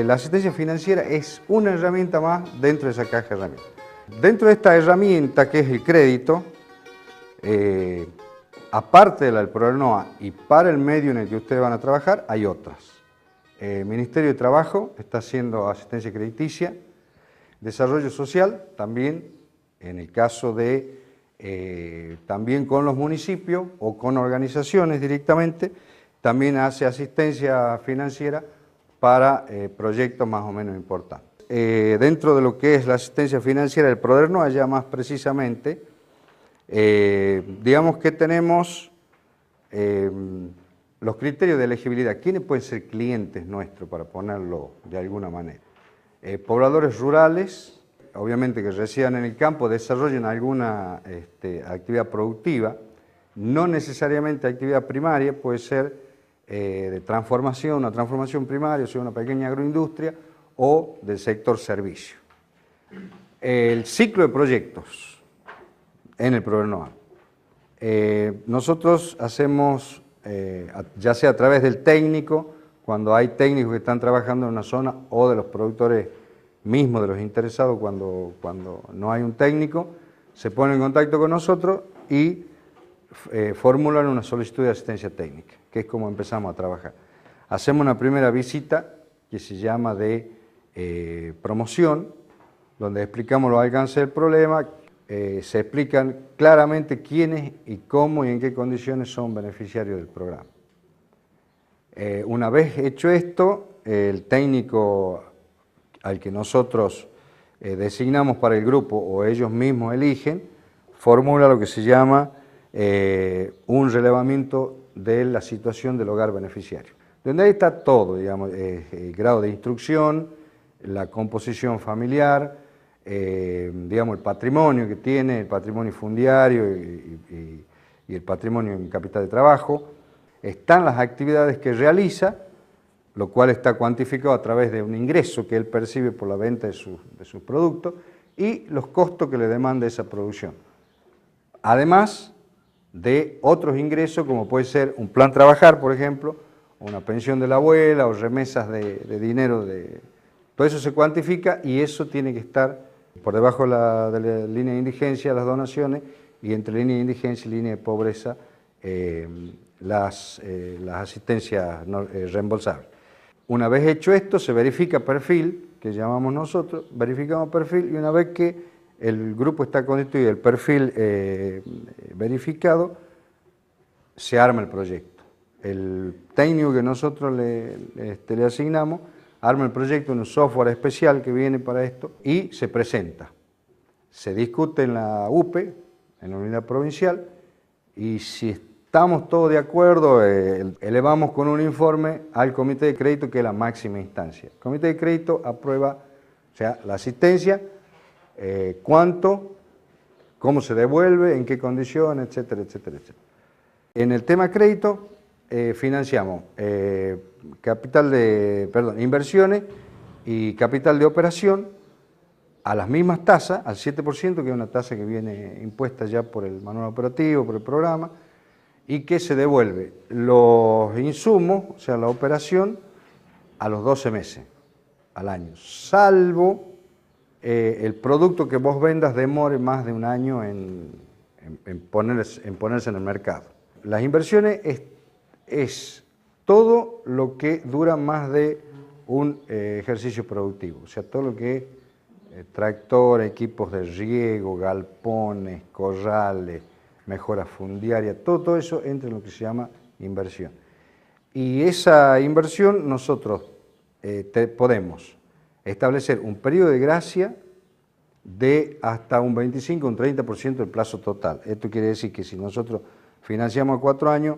la asistencia financiera es una herramienta más dentro de esa caja de herramientas. Dentro de esta herramienta que es el crédito, aparte de la del PRODERNOA y para el medio en el que ustedes van a trabajar, hay otras. El Ministerio de Trabajo está haciendo asistencia crediticia, desarrollo social también, en el caso de también con los municipios o con organizaciones directamente, también hace asistencia financiera para proyectos más o menos importantes. Dentro de lo que es la asistencia financiera del PRODERNOA, ya más precisamente, digamos que tenemos los criterios de elegibilidad. ¿Quiénes pueden ser clientes nuestros, para ponerlo de alguna manera? Pobladores rurales, obviamente que residan en el campo, desarrollen alguna actividad productiva, no necesariamente actividad primaria, puede ser de transformación, una transformación primaria, o sea, una pequeña agroindustria, o del sector servicio. El ciclo de proyectos en el PRODERNOA. Nosotros hacemos, ya sea a través del técnico, cuando hay técnicos que están trabajando en una zona, o de los productores mismos, de los interesados, cuando no hay un técnico, se ponen en contacto con nosotros y formulan una solicitud de asistencia técnica, que es como empezamos a trabajar. Hacemos una primera visita que se llama de promoción, donde explicamos los alcances del problema, se explican claramente quiénes y cómo y en qué condiciones son beneficiarios del programa. Una vez hecho esto, el técnico al que nosotros designamos para el grupo o ellos mismos eligen, formula lo que se llama un relevamiento de la situación del hogar beneficiario. Donde ahí está todo, digamos, el grado de instrucción, la composición familiar, digamos, el patrimonio que tiene, el patrimonio fundiario y el patrimonio en capital de trabajo. Están las actividades que realiza, lo cual está cuantificado a través de un ingreso que él percibe por la venta de sus productos y los costos que le demanda esa producción. Además de otros ingresos como puede ser un plan trabajar, por ejemplo, o una pensión de la abuela o remesas de dinero. Todo eso se cuantifica y eso tiene que estar por debajo de la línea de indigencia, las donaciones, y entre línea de indigencia y línea de pobreza, las asistencias reembolsables. Una vez hecho esto, se verifica perfil, que llamamos nosotros, verificamos perfil, y una vez que el grupo está constituido, el perfil verificado, se arma el proyecto. El técnico que nosotros le asignamos arma el proyecto en un software especial que viene para esto y se presenta. Se discute en la UPE, en la unidad provincial, y si estamos todos de acuerdo, elevamos con un informe al comité de crédito, que es la máxima instancia. El comité de crédito aprueba, o sea, la asistencia, cuánto, cómo se devuelve, en qué condiciones, etcétera, etcétera, etcétera. En el tema crédito, financiamos inversiones y capital de operación a las mismas tasas, al 7%, que es una tasa que viene impuesta ya por el manual operativo, por el programa, y que se devuelve los insumos, o sea, la operación, a los 12 meses, al año, salvo el producto que vos vendas demore más de un año en ponerse en el mercado. Las inversiones es todo lo que dura más de un ejercicio productivo, o sea, todo lo que es tractor, equipos de riego, galpones, corrales, mejora fundiaria, todo eso entra en lo que se llama inversión. Y esa inversión nosotros podemos establecer un periodo de gracia de hasta un 25 o un 30% del plazo total. Esto quiere decir que si nosotros financiamos a 4 años,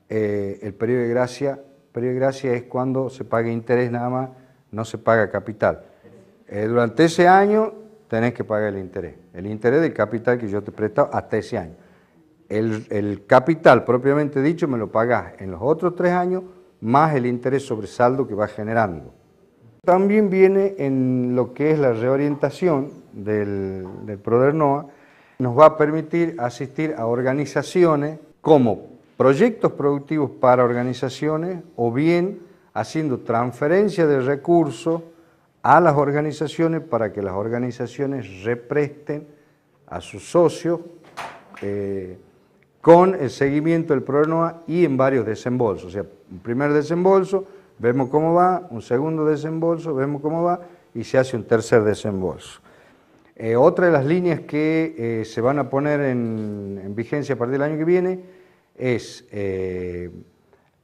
el periodo de gracia es cuando se paga interés nada más, no se paga capital. Durante ese año tenés que pagar el interés del capital que yo te he prestado hasta ese año. El capital propiamente dicho me lo pagás en los otros 3 años, más el interés sobre saldo que va generando. También viene en lo que es la reorientación del PRODERNOA, nos va a permitir asistir a organizaciones como proyectos productivos para organizaciones o bien haciendo transferencia de recursos a las organizaciones para que las organizaciones represten a sus socios con el seguimiento del PRONOA y en varios desembolsos. O sea, un primer desembolso, vemos cómo va, un segundo desembolso, vemos cómo va y se hace un tercer desembolso. Otra de las líneas que se van a poner en vigencia a partir del año que viene es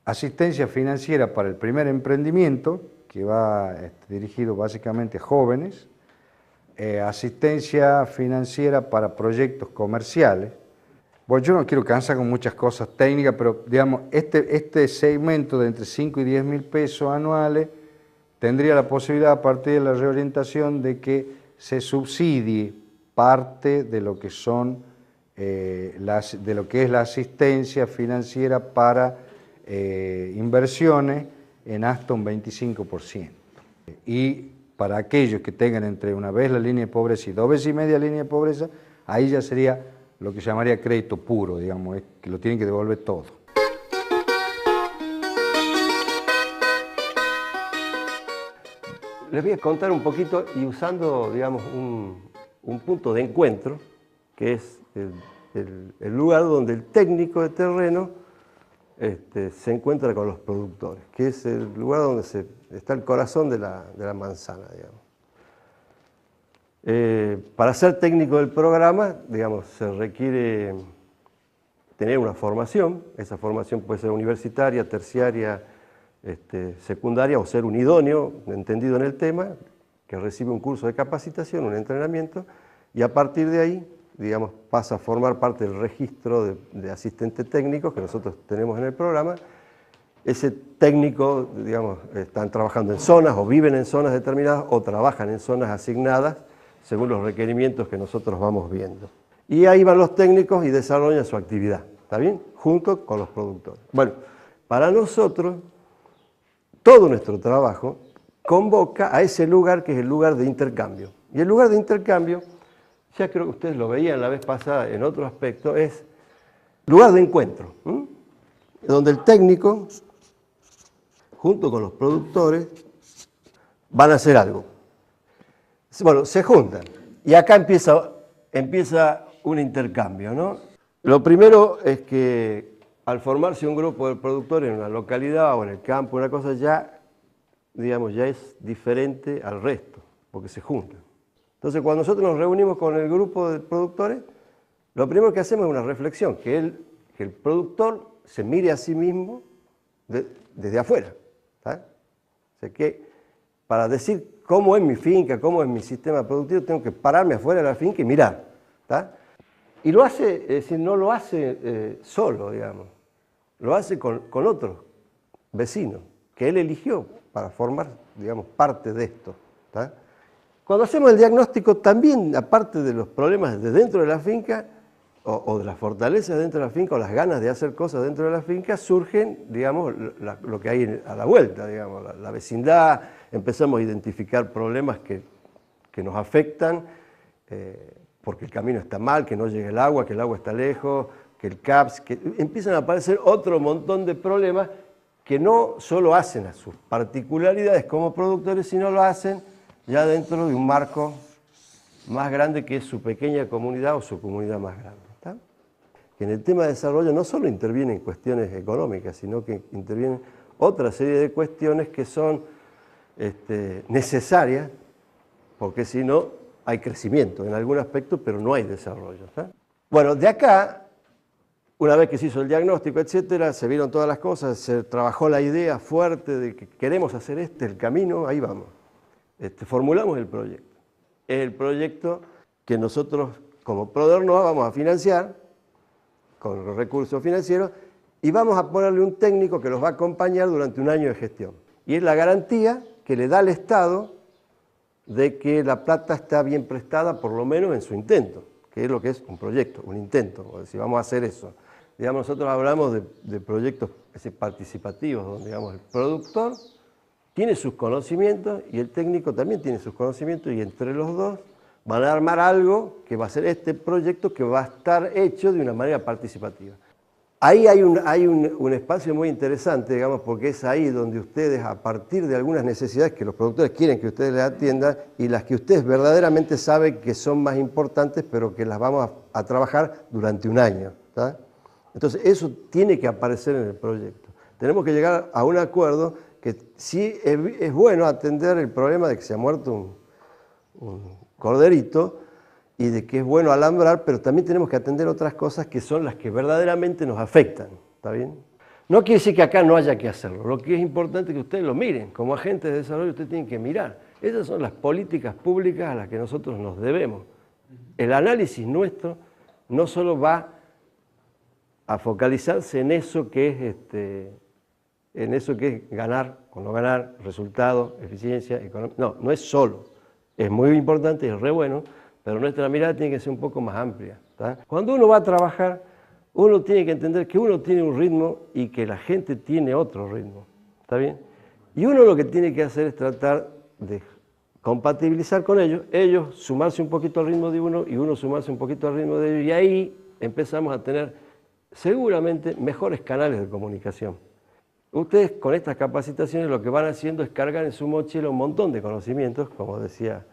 asistencia financiera para el primer emprendimiento, que va dirigido básicamente a jóvenes, asistencia financiera para proyectos comerciales. Bueno, yo no quiero cansar con muchas cosas técnicas, pero digamos, este segmento de entre 5 y 10 mil pesos anuales tendría la posibilidad, a partir de la reorientación, de que se subsidie parte de lo que son de lo que es la asistencia financiera para inversiones en hasta un 25%. Y para aquellos que tengan entre una vez la línea de pobreza y 2 veces y media la línea de pobreza, ahí ya sería lo que se llamaría crédito puro, digamos, es que lo tienen que devolver todo. Les voy a contar un poquito y usando, digamos, un punto de encuentro, que es el lugar donde el técnico de terreno se encuentra con los productores, que es el lugar donde está el corazón de la manzana, digamos. Para ser técnico del programa, digamos, se requiere tener una formación. Esa formación puede ser universitaria, terciaria, secundaria, o ser un idóneo, entendido en el tema, que recibe un curso de capacitación, un entrenamiento, y a partir de ahí, digamos, pasa a formar parte del registro de asistentes técnicos que nosotros tenemos en el programa. Ese técnico, digamos, están trabajando en zonas o viven en zonas determinadas o trabajan en zonas asignadas según los requerimientos que nosotros vamos viendo. Y ahí van los técnicos y desarrollan su actividad, ¿está bien? Junto con los productores. Bueno, para nosotros, todo nuestro trabajo convoca a ese lugar que es el lugar de intercambio. Y el lugar de intercambio, ya creo que ustedes lo veían la vez pasada en otro aspecto, es lugar de encuentro, donde el técnico, junto con los productores, van a hacer algo. Bueno, se juntan y acá empieza un intercambio, ¿no? Lo primero es que al formarse un grupo de productores en una localidad o en el campo, una cosa ya, digamos, ya es diferente al resto, porque se juntan. Entonces, cuando nosotros nos reunimos con el grupo de productores, lo primero que hacemos es una reflexión, que el productor se mire a sí mismo desde afuera, ¿tá? O sea, que para decir cómo es mi finca, cómo es mi sistema productivo, tengo que pararme afuera de la finca y mirar, ¿tá? Y lo hace, es decir, no lo hace solo, digamos, lo hace con otros vecinos que él eligió para formar, digamos, parte de esto, ¿tá? Cuando hacemos el diagnóstico, también, aparte de los problemas de dentro de la finca, o de las fortalezas dentro de la finca, o las ganas de hacer cosas dentro de la finca, surgen, digamos, lo que hay a la vuelta, digamos, la vecindad, empezamos a identificar problemas que nos afectan, porque el camino está mal, que no llega el agua, que el agua está lejos, que el CAPS, que empiezan a aparecer otro montón de problemas que no solo hacen a sus particularidades como productores, sino lo hacen ya dentro de un marco más grande que es su pequeña comunidad o su comunidad más grande. ¿Está? Que en el tema de desarrollo no solo intervienen cuestiones económicas, sino que intervienen otra serie de cuestiones que son necesarias, porque si no hay crecimiento en algún aspecto, pero no hay desarrollo. ¿Está? Bueno, de acá, una vez que se hizo el diagnóstico, etcétera, se vieron todas las cosas, se trabajó la idea fuerte de que queremos hacer el camino, ahí vamos. Formulamos el proyecto. Es el proyecto que nosotros, como ProDernoa, vamos a financiar con los recursos financieros y vamos a ponerle un técnico que los va a acompañar durante un año de gestión. Y es la garantía que le da al Estado de que la plata está bien prestada, por lo menos en su intento, que es lo que es un proyecto, un intento, o decir, vamos a hacer eso. Digamos, nosotros hablamos de proyectos participativos, donde digamos, el productor tiene sus conocimientos y el técnico también tiene sus conocimientos y entre los dos van a armar algo que va a ser este proyecto que va a estar hecho de una manera participativa. Ahí hay un espacio muy interesante, digamos, porque es ahí donde ustedes, a partir de algunas necesidades que los productores quieren que ustedes les atiendan y las que ustedes verdaderamente saben que son más importantes, pero que las vamos a trabajar durante un año. ¿Tá? Entonces, eso tiene que aparecer en el proyecto. Tenemos que llegar a un acuerdo que sí es bueno atender el problema de que se ha muerto un corderito, y de que es bueno alambrar, pero también tenemos que atender otras cosas que son las que verdaderamente nos afectan, ¿está bien? No quiere decir que acá no haya que hacerlo, lo que es importante es que ustedes lo miren, como agentes de desarrollo ustedes tienen que mirar. Esas son las políticas públicas a las que nosotros nos debemos. El análisis nuestro no solo va a focalizarse en eso que es ganar o no ganar, resultados, eficiencia, economía. No, no es solo, es muy importante y es re bueno, pero nuestra mirada tiene que ser un poco más amplia. ¿Tá? Cuando uno va a trabajar, uno tiene que entender que uno tiene un ritmo y que la gente tiene otro ritmo. ¿Está bien? Y uno lo que tiene que hacer es tratar de compatibilizar con ellos sumarse un poquito al ritmo de uno y uno sumarse un poquito al ritmo de ellos. Y ahí empezamos a tener seguramente mejores canales de comunicación. Ustedes con estas capacitaciones lo que van haciendo es cargar en su mochila un montón de conocimientos, como decía.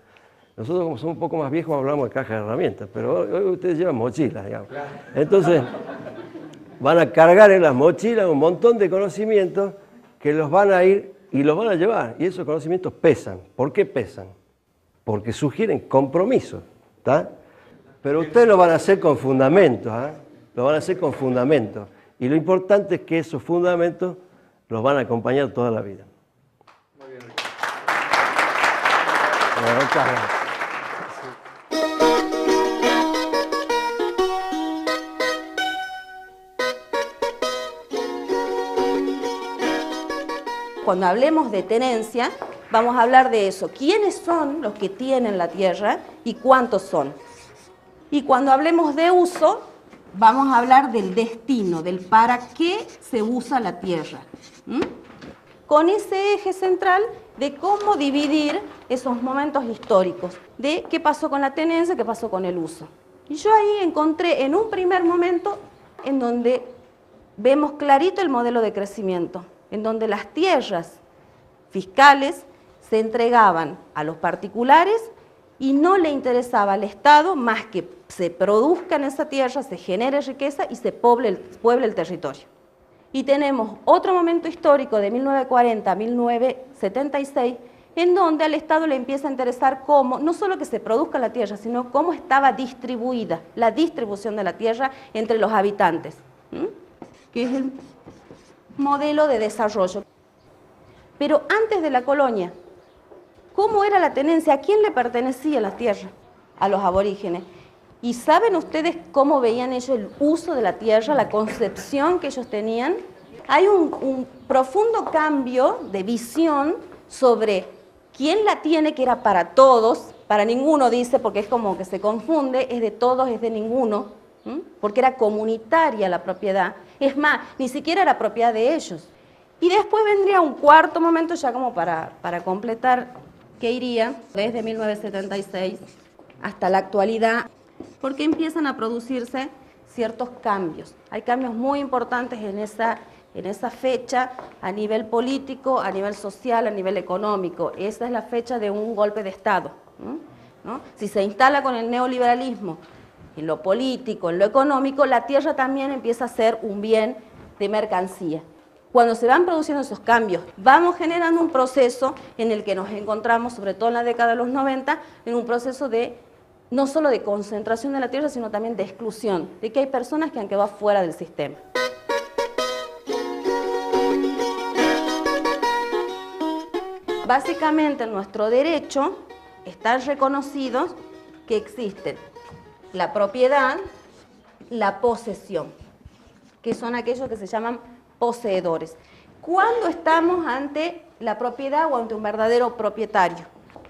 Nosotros, como somos un poco más viejos, hablamos de caja de herramientas, pero hoy ustedes llevan mochilas, digamos. Entonces, van a cargar en las mochilas un montón de conocimientos que los van a ir y los van a llevar. Y esos conocimientos pesan. ¿Por qué pesan? Porque sugieren compromisos, ¿está? Pero ustedes lo van a hacer con fundamentos, ¿eh? Lo van a hacer con fundamentos. Y lo importante es que esos fundamentos los van a acompañar toda la vida. Muy bien. Bueno, muchas gracias. Cuando hablemos de tenencia, vamos a hablar de eso. ¿Quiénes son los que tienen la tierra y cuántos son? Y cuando hablemos de uso, vamos a hablar del destino, del para qué se usa la tierra. Con ese eje central de cómo dividir esos momentos históricos, de qué pasó con la tenencia, qué pasó con el uso. Y yo ahí encontré en un primer momento en donde vemos clarito el modelo de crecimiento, en donde las tierras fiscales se entregaban a los particulares y no le interesaba al Estado más que se produzca en esa tierra, se genere riqueza y se pueble el territorio. Y tenemos otro momento histórico de 1940 a 1976, en donde al Estado le empieza a interesar cómo, no solo que se produzca la tierra, sino cómo estaba distribuida, la distribución de la tierra entre los habitantes, que es el modelo de desarrollo. Pero antes de la colonia, ¿cómo era la tenencia? ¿A quién le pertenecía la tierra? A los aborígenes. ¿Y saben ustedes cómo veían ellos el uso de la tierra, la concepción que ellos tenían? Hay un profundo cambio de visión sobre quién la tiene, que era para todos, para ninguno dice, porque es como que se confunde, es de todos, es de ninguno, porque era comunitaria la propiedad. Es más, ni siquiera era propiedad de ellos. Y después vendría un cuarto momento, ya como para completar, que iría desde 1976 hasta la actualidad, porque empiezan a producirse ciertos cambios. Hay cambios muy importantes en esa fecha a nivel político, a nivel social, a nivel económico. Esa es la fecha de un golpe de Estado, ¿no? Si se instala con el neoliberalismo en lo político, en lo económico, la tierra también empieza a ser un bien de mercancía. Cuando se van produciendo esos cambios, vamos generando un proceso en el que nos encontramos, sobre todo en la década de los 90, en un proceso de no solo de concentración de la tierra, sino también de exclusión, de que hay personas que han quedado fuera del sistema. Básicamente en nuestro derecho está reconocido que existen la propiedad, la posesión, que son aquellos que se llaman poseedores. ¿Cuándo estamos ante la propiedad o ante un verdadero propietario?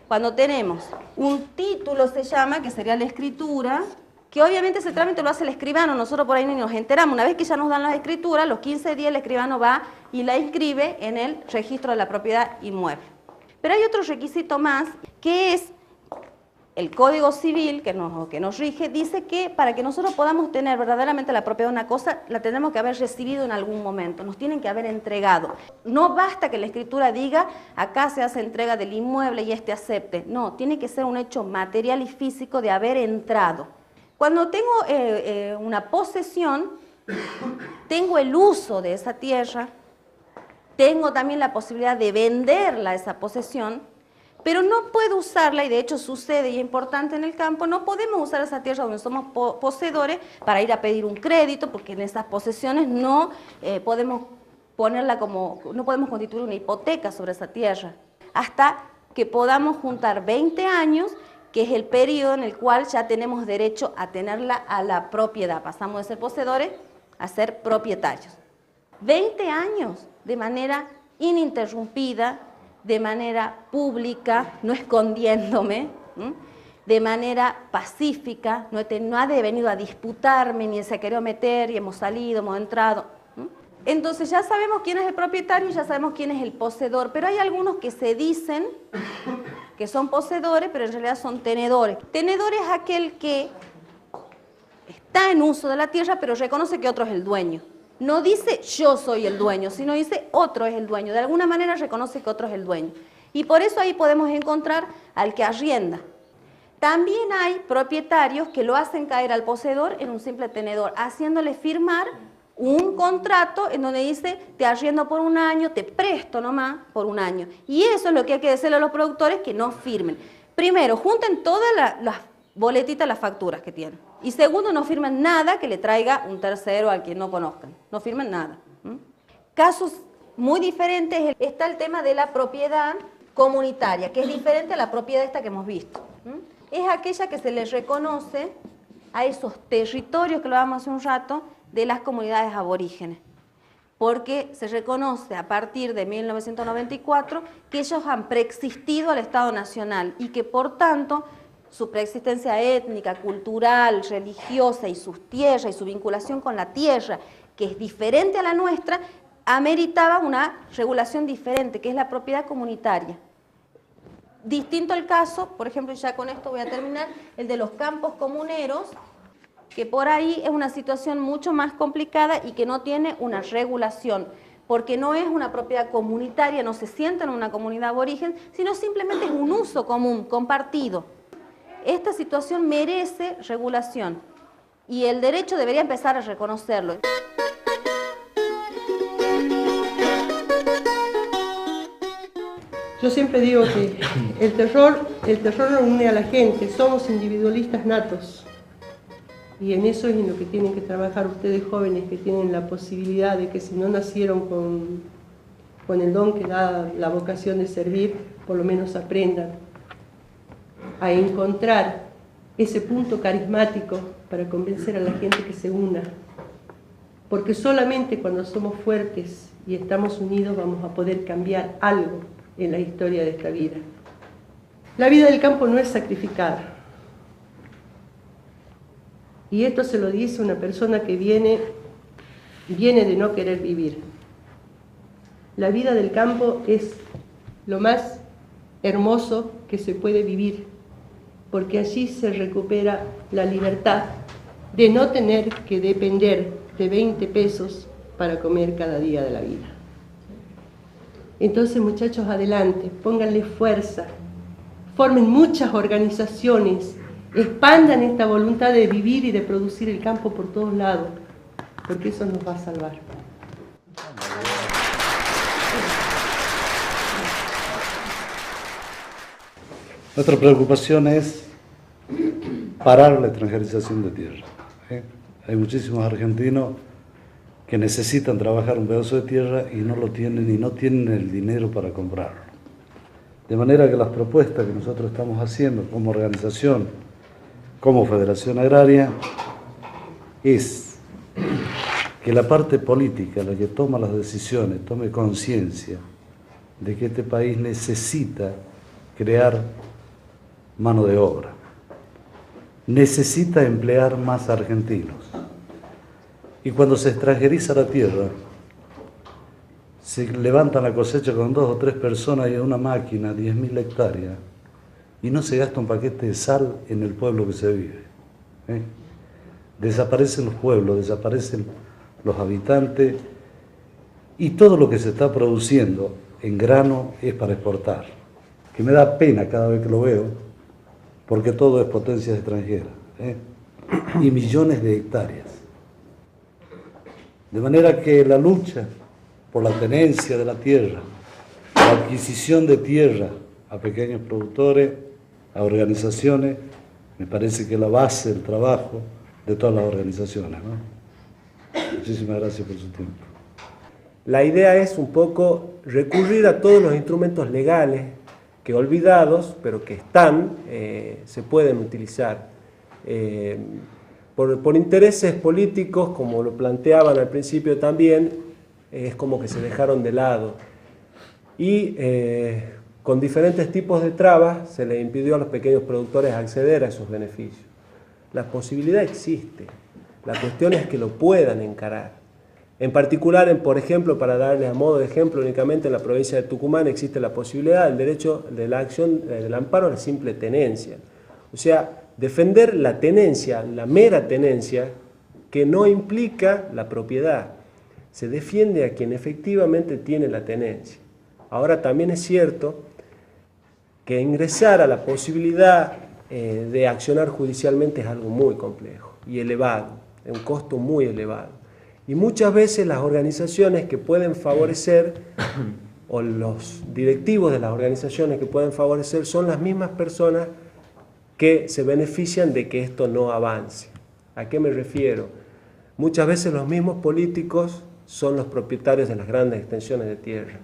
Cuando tenemos un título, se llama, que sería la escritura, que obviamente ese trámite lo hace el escribano, nosotros por ahí ni nos enteramos. Una vez que ya nos dan las escrituras, los 15 días el escribano va y la inscribe en el registro de la propiedad inmueble. Pero hay otro requisito más, que es El Código Civil que nos rige dice que para que nosotros podamos tener verdaderamente la propiedad de una cosa, la tenemos que haber recibido en algún momento, nos tienen que haber entregado. No basta que la escritura diga, acá se hace entrega del inmueble y este acepte. No, tiene que ser un hecho material y físico de haber entrado. Cuando tengo una posesión, tengo el uso de esa tierra, tengo también la posibilidad de venderla, esa posesión, pero no puedo usarla, y de hecho sucede y es importante en el campo, no podemos usar esa tierra donde somos poseedores para ir a pedir un crédito, porque en esas posesiones no podemos ponerla no podemos constituir una hipoteca sobre esa tierra, hasta que podamos juntar 20 años, que es el periodo en el cual ya tenemos derecho a tenerla a la propiedad. Pasamos de ser poseedores a ser propietarios. 20 años de manera ininterrumpida, de manera pública, no escondiéndome, de manera pacífica, no ha venido a disputarme, ni se ha querido meter y hemos salido, hemos entrado. Entonces ya sabemos quién es el propietario y ya sabemos quién es el poseedor, pero hay algunos que se dicen que son poseedores, pero en realidad son tenedores. Tenedor es aquel que está en uso de la tierra, pero reconoce que otro es el dueño. No dice yo soy el dueño, sino dice otro es el dueño. De alguna manera reconoce que otro es el dueño. Y por eso ahí podemos encontrar al que arrienda. También hay propietarios que lo hacen caer al poseedor en un simple tenedor, haciéndole firmar un contrato en donde dice te arriendo por un año, te presto nomás por un año. Y eso es lo que hay que decirle a los productores que no firmen. Primero, junten todas las boletitas, las facturas que tienen. Y segundo, no firmen nada que le traiga un tercero al que no conozcan. No firmen nada. Casos muy diferentes está el tema de la propiedad comunitaria, que es diferente a la propiedad esta que hemos visto. Es aquella que se les reconoce a esos territorios que lo hablamos hace un rato de las comunidades aborígenes, porque se reconoce a partir de 1994 que ellos han preexistido al Estado Nacional y que por tanto su preexistencia étnica, cultural, religiosa y sus tierras y su vinculación con la tierra, que es diferente a la nuestra, ameritaba una regulación diferente, que es la propiedad comunitaria. Distinto el caso, por ejemplo, ya con esto voy a terminar, el de los campos comuneros, que por ahí es una situación mucho más complicada y que no tiene una regulación, porque no es una propiedad comunitaria, no se sienta en una comunidad aborigen, sino simplemente es un uso común, compartido. Esta situación merece regulación y el derecho debería empezar a reconocerlo. Yo siempre digo que el terror no une a la gente, somos individualistas natos. Y en eso es en lo que tienen que trabajar ustedes jóvenes que tienen la posibilidad de que si no nacieron con el don que da la vocación de servir, por lo menos aprendan a encontrar ese punto carismático para convencer a la gente que se una. Porque solamente cuando somos fuertes y estamos unidos vamos a poder cambiar algo en la historia de esta vida. La vida del campo no es sacrificada. Y esto se lo dice una persona que viene de no querer vivir. La vida del campo es lo más hermoso que se puede vivir, porque allí se recupera la libertad de no tener que depender de 20 pesos para comer cada día de la vida. Entonces, muchachos, adelante, pónganle fuerza, formen muchas organizaciones, expandan esta voluntad de vivir y de producir el campo por todos lados, porque eso nos va a salvar. Nuestra preocupación es parar la extranjerización de tierra. Hay muchísimos argentinos que necesitan trabajar un pedazo de tierra y no lo tienen y no tienen el dinero para comprarlo. De manera que las propuestas que nosotros estamos haciendo como organización, como Federación Agraria, es que la parte política, la que toma las decisiones, tome conciencia de que este país necesita crear mano de obra, necesita emplear más argentinos. Y cuando se extranjeriza la tierra, se levantan la cosecha con 2 o 3 personas y una máquina, 10.000 hectáreas, y no se gasta un paquete de sal en el pueblo que se vive. Desaparecen los pueblos, desaparecen los habitantes y todo lo que se está produciendo en grano es para exportar, que me da pena cada vez que lo veo, porque todo es potencias extranjeras, y millones de hectáreas. De manera que la lucha por la tenencia de la tierra, la adquisición de tierra a pequeños productores, a organizaciones, me parece que es la base del trabajo de todas las organizaciones, ¿no? Muchísimas gracias por su tiempo. La idea es un poco recurrir a todos los instrumentos legales que olvidados, pero que están, se pueden utilizar. Por intereses políticos, como lo planteaban al principio también, es como que se dejaron de lado. Y con diferentes tipos de trabas se les impidió a los pequeños productores acceder a esos beneficios. La posibilidad existe, la cuestión es que lo puedan encarar. En particular, por ejemplo, para darles a modo de ejemplo, únicamente en la provincia de Tucumán existe la posibilidad del derecho de la acción del amparo a la simple tenencia. O sea, defender la tenencia, la mera tenencia, que no implica la propiedad. Se defiende a quien efectivamente tiene la tenencia. Ahora también es cierto que ingresar a la posibilidad de accionar judicialmente es algo muy complejo y elevado, es un costo muy elevado. Y muchas veces las organizaciones que pueden favorecer, o los directivos de las organizaciones que pueden favorecer, son las mismas personas que se benefician de que esto no avance. ¿A qué me refiero? Muchas veces los mismos políticos son los propietarios de las grandes extensiones de tierra.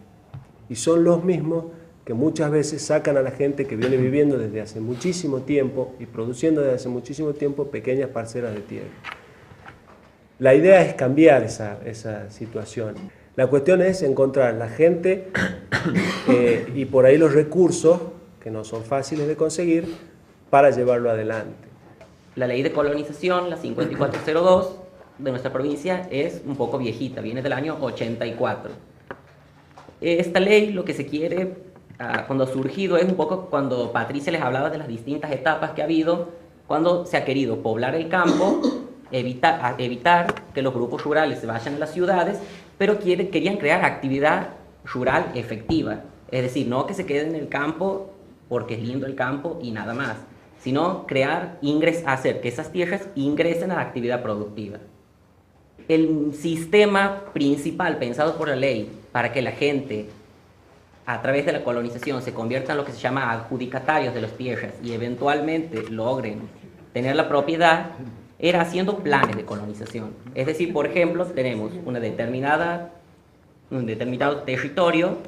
Y son los mismos que muchas veces sacan a la gente que viene viviendo desde hace muchísimo tiempo y produciendo desde hace muchísimo tiempo pequeñas parcelas de tierra. La idea es cambiar esa situación. La cuestión es encontrar la gente y por ahí los recursos, que no son fáciles de conseguir, para llevarlo adelante. La ley de colonización, la 5402 de nuestra provincia, es un poco viejita, viene del año 84. Esta ley lo que se quiere, cuando ha surgido, es un poco cuando Patricia les hablaba de las distintas etapas que ha habido, cuando se ha querido poblar el campo, evitar que los grupos rurales se vayan a las ciudades, pero querían crear actividad rural efectiva. Es decir, no que se quede en el campo porque es lindo el campo y nada más, sino hacer que esas tierras ingresen a la actividad productiva. El sistema principal pensado por la ley para que la gente, a través de la colonización, se convierta en lo que se llama adjudicatarios de las tierras y eventualmente logren tener la propiedad, era haciendo planes de colonización. Es decir, por ejemplo, tenemos un determinado territorio,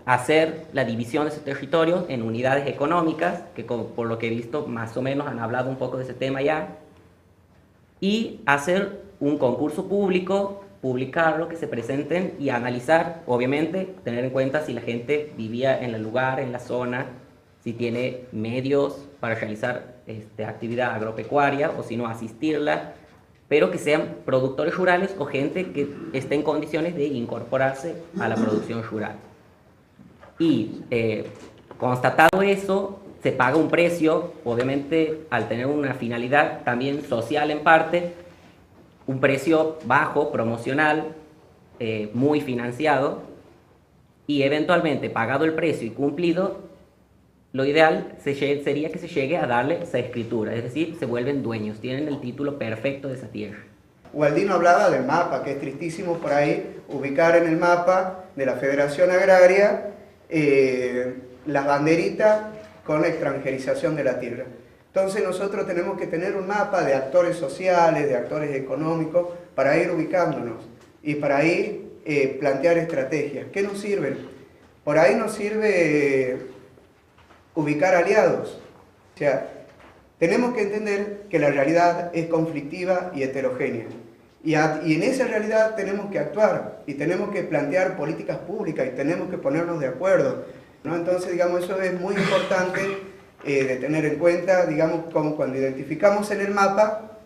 hacer la división de ese territorio en unidades económicas, que por lo que he visto más o menos han hablado un poco de ese tema ya, y hacer un concurso público, publicarlo, que se presenten y analizar, obviamente, tener en cuenta si la gente vivía en el lugar, en la zona, si tiene medios para realizar actividad agropecuaria o si no asistirla, pero que sean productores rurales o gente que esté en condiciones de incorporarse a la producción rural. Y constatado eso, se paga un precio, obviamente al tener una finalidad también social en parte, un precio bajo, promocional, muy financiado, y eventualmente pagado el precio y cumplido, lo ideal sería que se llegue a darle esa escritura, es decir, se vuelven dueños, tienen el título perfecto de esa tierra. Gualdino hablaba del mapa, que es tristísimo por ahí ubicar en el mapa de la Federación Agraria las banderitas con la extranjerización de la tierra. Entonces nosotros tenemos que tener un mapa de actores sociales, de actores económicos, para ir ubicándonos y para ir plantear estrategias. ¿Qué nos sirven? Por ahí nos sirve ubicar aliados. O sea, tenemos que entender que la realidad es conflictiva y heterogénea. Y en esa realidad tenemos que actuar y tenemos que plantear políticas públicas y tenemos que ponernos de acuerdo, ¿no? Entonces, digamos, eso es muy importante de tener en cuenta, digamos, como cuando identificamos en el mapa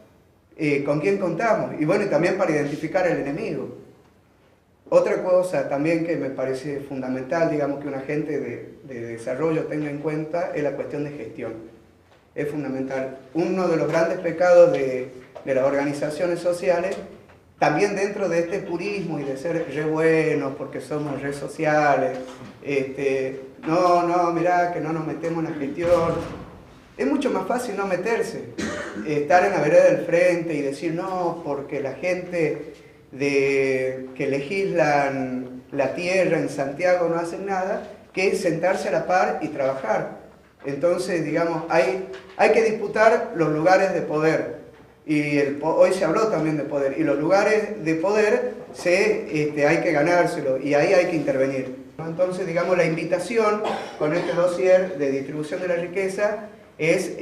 con quién contamos. Y bueno, y también para identificar al enemigo. Otra cosa también que me parece fundamental, digamos, que un agente de desarrollo tenga en cuenta es la cuestión de gestión. Es fundamental. Uno de los grandes pecados de las organizaciones sociales, también dentro de este purismo y de ser re buenos porque somos re sociales, mirá que no nos metemos en la gestión. Es mucho más fácil no meterse, estar en la vereda del frente y decir no, porque la gente que legislan la tierra en Santiago no hacen nada, que sentarse a la par y trabajar. Entonces, digamos, hay que disputar los lugares de poder. Y hoy se habló también de poder. Y los lugares de poder hay que ganárselos y ahí hay que intervenir. Entonces, digamos, la invitación con este dossier de distribución de la riqueza es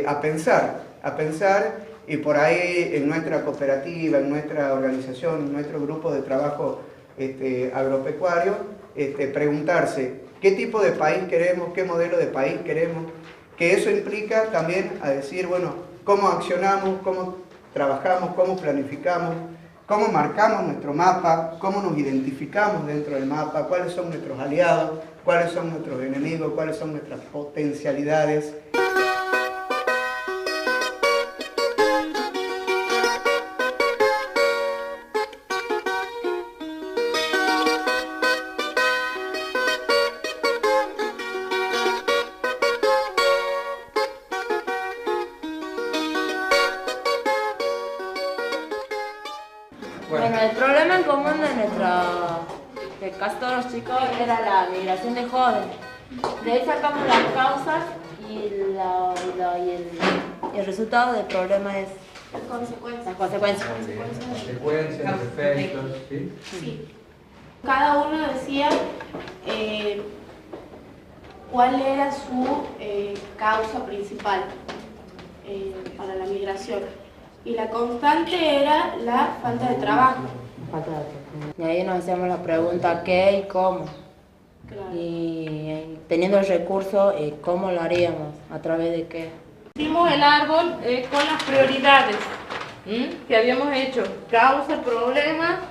a pensar y por ahí en nuestra cooperativa, en nuestra organización, en nuestro grupo de trabajo agropecuario, preguntarse qué tipo de país queremos, qué modelo de país queremos, que eso implica también a decir, bueno, cómo accionamos, cómo trabajamos, cómo planificamos, cómo marcamos nuestro mapa, cómo nos identificamos dentro del mapa, cuáles son nuestros aliados, cuáles son nuestros enemigos, cuáles son nuestras potencialidades. Bueno, el problema en común de casi todos los chicos era la migración de jóvenes. De ahí sacamos las causas y el resultado del problema es las consecuencias. Consecuencias, efectos, ¿sí? Sí. Cada uno decía cuál era su causa principal para la migración. Y la constante era la falta de trabajo. Y ahí nos hacíamos la pregunta qué y cómo. Claro. Y teniendo el recurso, ¿cómo lo haríamos? ¿A través de qué? Hicimos el árbol con las prioridades que habíamos hecho. Causa, problema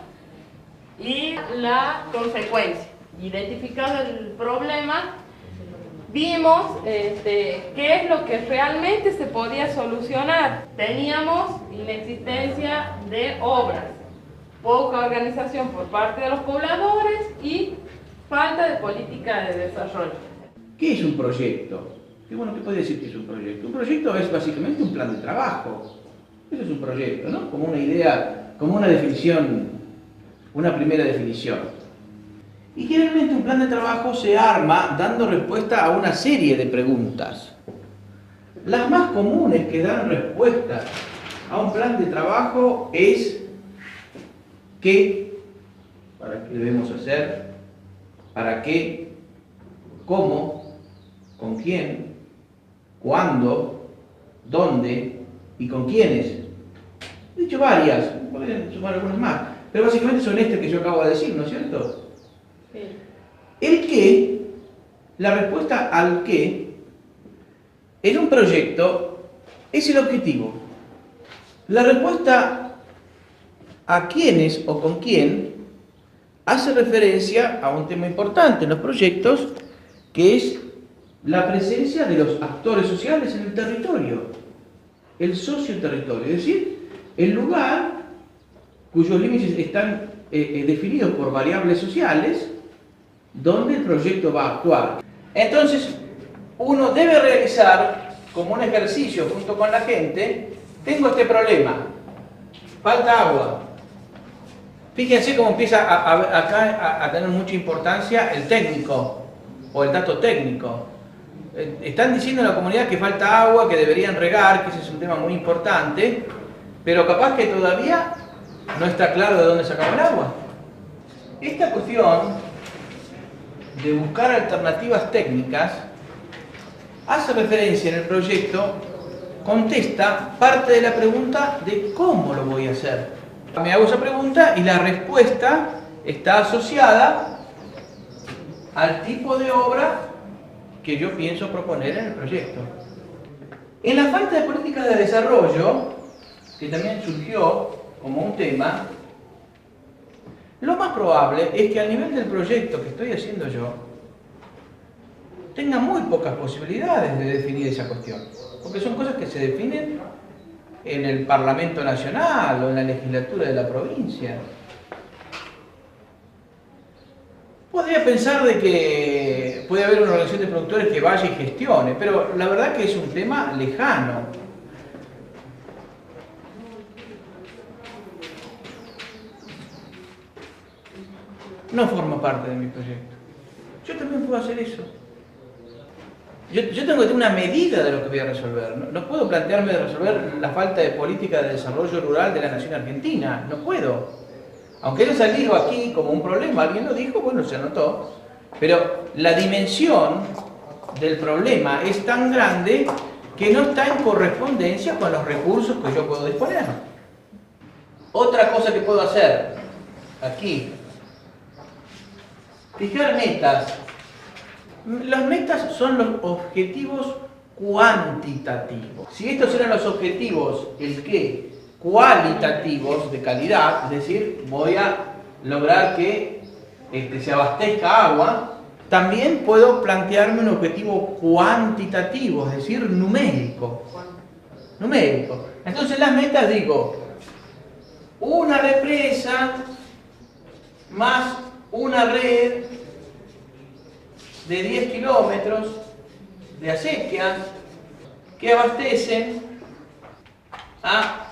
y la consecuencia. Identificado el problema, vimos qué es lo que realmente se podía solucionar. Teníamos inexistencia de obras, poca organización por parte de los pobladores y falta de política de desarrollo. ¿Qué es un proyecto? ¿Qué puede decir que es un proyecto? Un proyecto es básicamente un plan de trabajo. Eso es un proyecto, ¿no? Como una idea, como una definición, una primera definición. Y generalmente un plan de trabajo se arma dando respuesta a una serie de preguntas. Las más comunes que dan respuesta a un plan de trabajo es ¿qué? ¿Para qué debemos hacer? ¿Para qué? ¿Cómo? ¿Con quién? ¿Cuándo? ¿Dónde? ¿Y con quiénes? He dicho varias, podrían sumar algunas más, pero básicamente son estas que yo acabo de decir, ¿no es cierto? El qué, la respuesta al qué, en un proyecto es el objetivo. La respuesta a quiénes o con quién hace referencia a un tema importante en los proyectos, que es la presencia de los actores sociales en el territorio, el socioterritorio, es decir, el lugar cuyos límites están definidos por variables sociales, donde el proyecto va a actuar. Entonces, uno debe realizar como un ejercicio junto con la gente, tengo este problema, falta agua. Fíjense cómo empieza acá a tener mucha importancia el técnico o el dato técnico. Están diciendo en la comunidad que falta agua, que deberían regar, que ese es un tema muy importante, pero capaz que todavía no está claro de dónde sacamos el agua. Esta cuestión de buscar alternativas técnicas hace referencia en el proyecto, contesta parte de la pregunta de cómo lo voy a hacer. Me hago esa pregunta y la respuesta está asociada al tipo de obra que yo pienso proponer en el proyecto. En la falta de políticas de desarrollo, que también surgió como un tema, Lo más probable es que a nivel del proyecto que estoy haciendo yo, tenga muy pocas posibilidades de definir esa cuestión, porque son cosas que se definen en el Parlamento Nacional o en la legislatura de la provincia. Podría pensar de que puede haber una organización de productores que vaya y gestione, pero la verdad que es un tema lejano. No forma parte de mi proyecto. Yo también puedo hacer eso. Yo tengo que tener una medida de lo que voy a resolver. No puedo plantearme de resolver la falta de política de desarrollo rural de la nación argentina. No puedo. Aunque no salió aquí como un problema, alguien lo dijo, bueno, se anotó. Pero la dimensión del problema es tan grande que no está en correspondencia con los recursos que yo puedo disponer. Otra cosa que puedo hacer aquí, fijar metas. Las metas son los objetivos cuantitativos. Si estos eran los objetivos, el qué, cualitativos, de calidad, es decir, voy a lograr que se abastezca agua, también puedo plantearme un objetivo cuantitativo, es decir, numérico. Numérico. Entonces las metas digo, una represa más una red de 10 kilómetros de acequias que abastecen a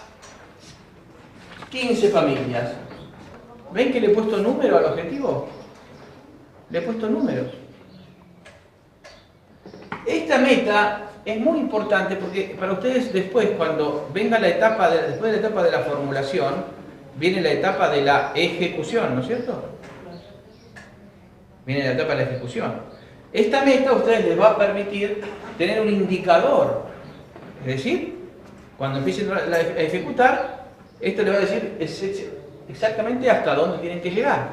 15 familias. ¿Ven que le he puesto número al objetivo? Le he puesto números. Esta meta es muy importante porque para ustedes después, cuando venga la etapa después de la etapa de la formulación, viene la etapa de la ejecución, ¿no es cierto? Viene la etapa de la ejecución. Esta meta a ustedes les va a permitir tener un indicador. Es decir, cuando empiecen a ejecutar, esto les va a decir exactamente hasta dónde tienen que llegar.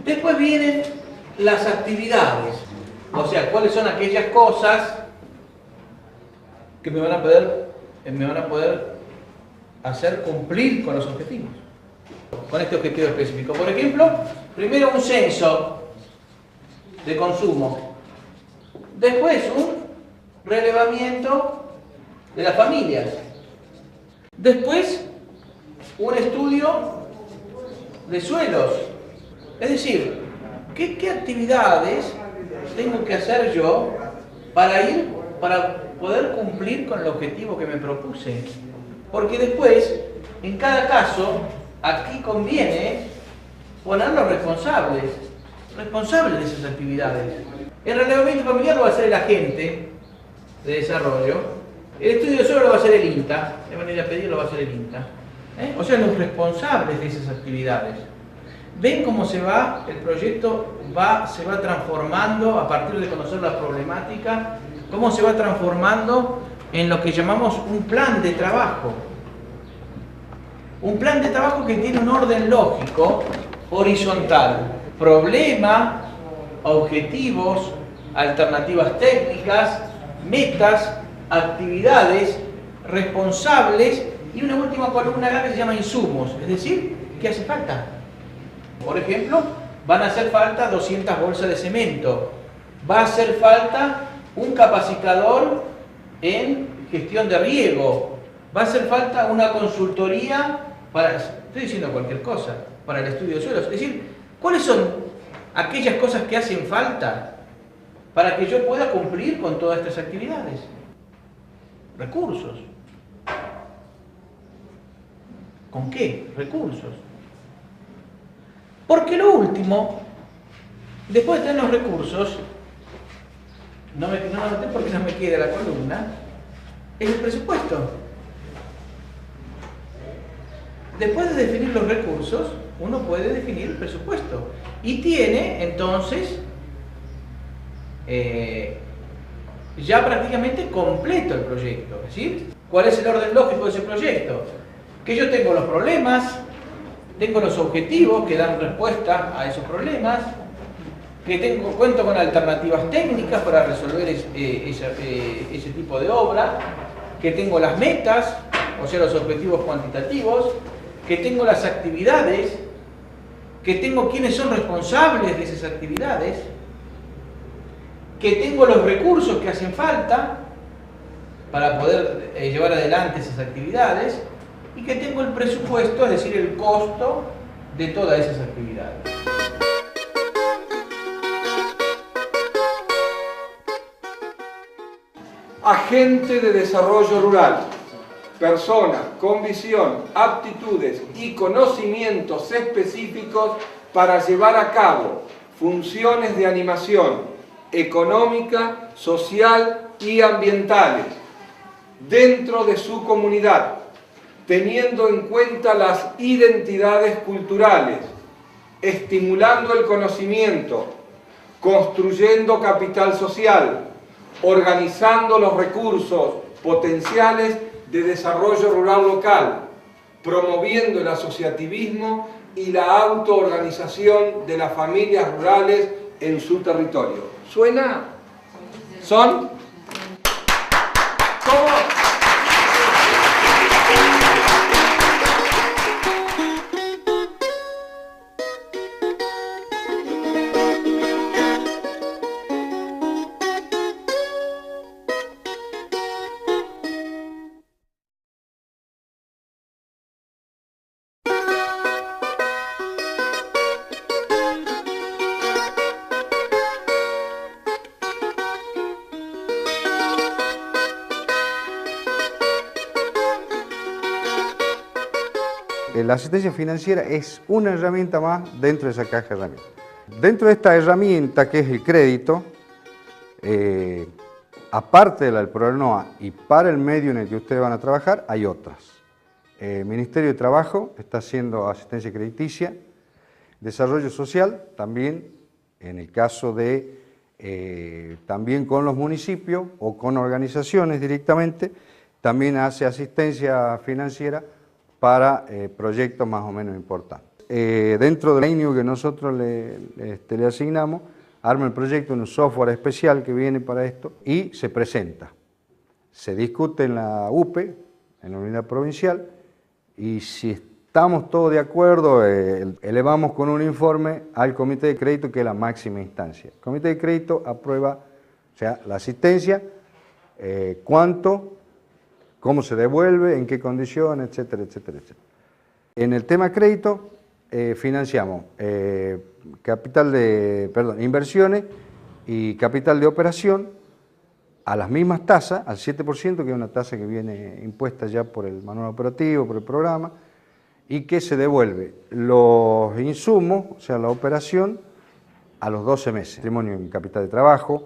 Después vienen las actividades. O sea, cuáles son aquellas cosas que me van a poder hacer cumplir con los objetivos. Con este objetivo específico. Por ejemplo, primero un censo de consumo. Después un relevamiento de las familias. Después un estudio de suelos. Es decir, ¿qué actividades tengo que hacer yo para poder cumplir con el objetivo que me propuse? Porque después, en cada caso, aquí conviene poner los responsables de esas actividades. El relevamiento familiar lo va a hacer el agente de desarrollo, el estudio de suelo lo va a hacer el INTA, de manera a pedir lo va a hacer el INTA. O sea, los responsables de esas actividades. Ven cómo el proyecto se va transformando a partir de conocer la problemática, cómo se va transformando en lo que llamamos un plan de trabajo. Un plan de trabajo que tiene un orden lógico, horizontal. Problema, objetivos, alternativas técnicas, metas, actividades, responsables y una última columna acá que se llama insumos. Es decir, ¿qué hace falta? Por ejemplo, van a hacer falta 200 bolsas de cemento. Va a hacer falta un capacitador en gestión de riego. Va a hacer falta una consultoría estoy diciendo cualquier cosa, para el estudio de suelos. Es decir, ¿cuáles son aquellas cosas que hacen falta para que yo pueda cumplir con todas estas actividades? Recursos. ¿Con qué? Recursos. Porque lo último, después de tener los recursos, no noté porque no me queda la columna, es el presupuesto. Después de definir los recursos, uno puede definir el presupuesto. Y tiene, entonces, ya prácticamente completo el proyecto. Es decir, ¿cuál es el orden lógico de ese proyecto? Que yo tengo los problemas, tengo los objetivos que dan respuesta a esos problemas, que cuento con alternativas técnicas para resolver ese tipo de obra, que tengo las metas, o sea, los objetivos cuantitativos, que tengo las actividades que tengo quiénes son responsables de esas actividades, que tengo los recursos que hacen falta para poder llevar adelante esas actividades y que tengo el presupuesto, es decir, el costo de todas esas actividades. Agente de desarrollo rural, persona con visión, aptitudes y conocimientos específicos para llevar a cabo funciones de animación económica, social y ambientales dentro de su comunidad, teniendo en cuenta las identidades culturales, estimulando el conocimiento, construyendo capital social, organizando los recursos potenciales de desarrollo rural local, promoviendo el asociativismo y la autoorganización de las familias rurales en su territorio. ¿Suena? ¿Son? ¿Cómo? La asistencia financiera es una herramienta más dentro de esa caja de herramientas. Dentro de esta herramienta que es el crédito, aparte del PRODERNOA y para el medio en el que ustedes van a trabajar, hay otras. El Ministerio de Trabajo está haciendo asistencia crediticia, desarrollo social también, en el caso de también con los municipios o con organizaciones directamente, también hace asistencia financiera para proyectos más o menos importantes. Dentro del INIO que nosotros le asignamos, arma el proyecto en un software especial que viene para esto y se presenta. Se discute en la UPE, en la unidad provincial, y si estamos todos de acuerdo, elevamos con un informe al Comité de Crédito, que es la máxima instancia. El Comité de Crédito aprueba, o sea, la asistencia, cuánto, cómo se devuelve, en qué condiciones, etcétera, etcétera, etcétera. En el tema crédito, financiamos inversiones y capital de operación a las mismas tasas, al 7%, que es una tasa que viene impuesta ya por el manual operativo, por el programa, y que se devuelve los insumos, o sea, la operación, a los 12 meses. Patrimonio en capital de trabajo,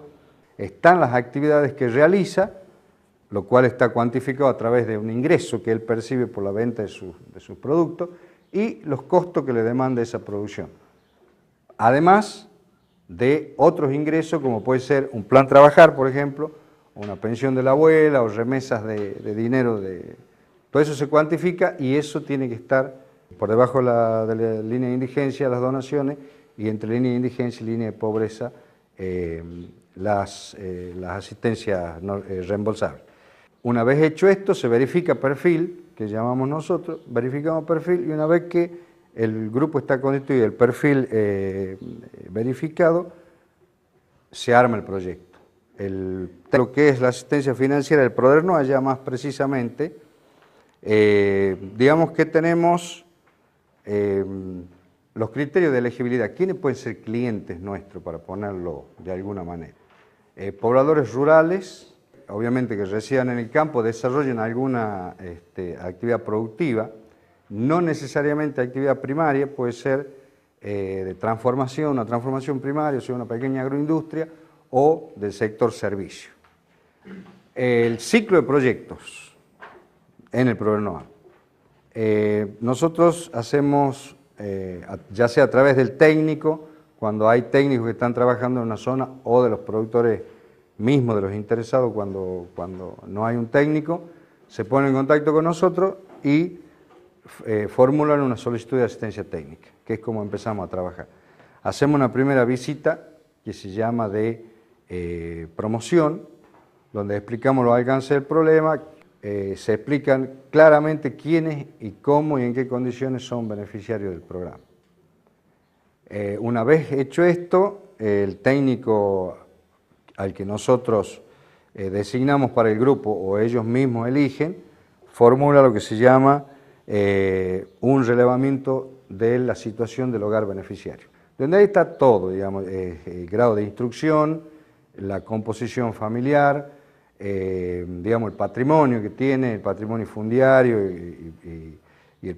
están las actividades que realiza, lo cual está cuantificado a través de un ingreso que él percibe por la venta de sus productos y los costos que le demanda esa producción. Además de otros ingresos como puede ser un plan trabajar, por ejemplo, o una pensión de la abuela o remesas de dinero. Todo eso se cuantifica y eso tiene que estar por debajo de la línea de indigencia, las donaciones, y entre línea de indigencia y línea de pobreza las asistencias reembolsables. Una vez hecho esto, se verifica perfil, que llamamos nosotros, verificamos perfil, y una vez que el grupo está constituido, el perfil verificado, se arma el proyecto. Lo que es la asistencia financiera del PRODERNOA, ya más precisamente, digamos que tenemos los criterios de elegibilidad. ¿Quiénes pueden ser clientes nuestros, para ponerlo de alguna manera? Pobladores rurales, obviamente que residan en el campo, desarrollen alguna actividad productiva, no necesariamente actividad primaria, puede ser de transformación, una transformación primaria, o sea, una pequeña agroindustria, o del sector servicio. El ciclo de proyectos en el PRODERNOA. Nosotros hacemos, ya sea a través del técnico, cuando hay técnicos que están trabajando en una zona, o de los productores mismos, de los interesados, cuando no hay un técnico, se ponen en contacto con nosotros y formulan una solicitud de asistencia técnica, que es como empezamos a trabajar. Hacemos una primera visita que se llama de promoción, donde explicamos los alcances del problema, se explican claramente quiénes y cómo y en qué condiciones son beneficiarios del programa. Una vez hecho esto, el técnico al que nosotros designamos para el grupo o ellos mismos eligen, formula lo que se llama un relevamiento de la situación del hogar beneficiario. Donde ahí está todo, digamos, el grado de instrucción, la composición familiar, digamos, el patrimonio que tiene, el patrimonio fundiario y el patrimonio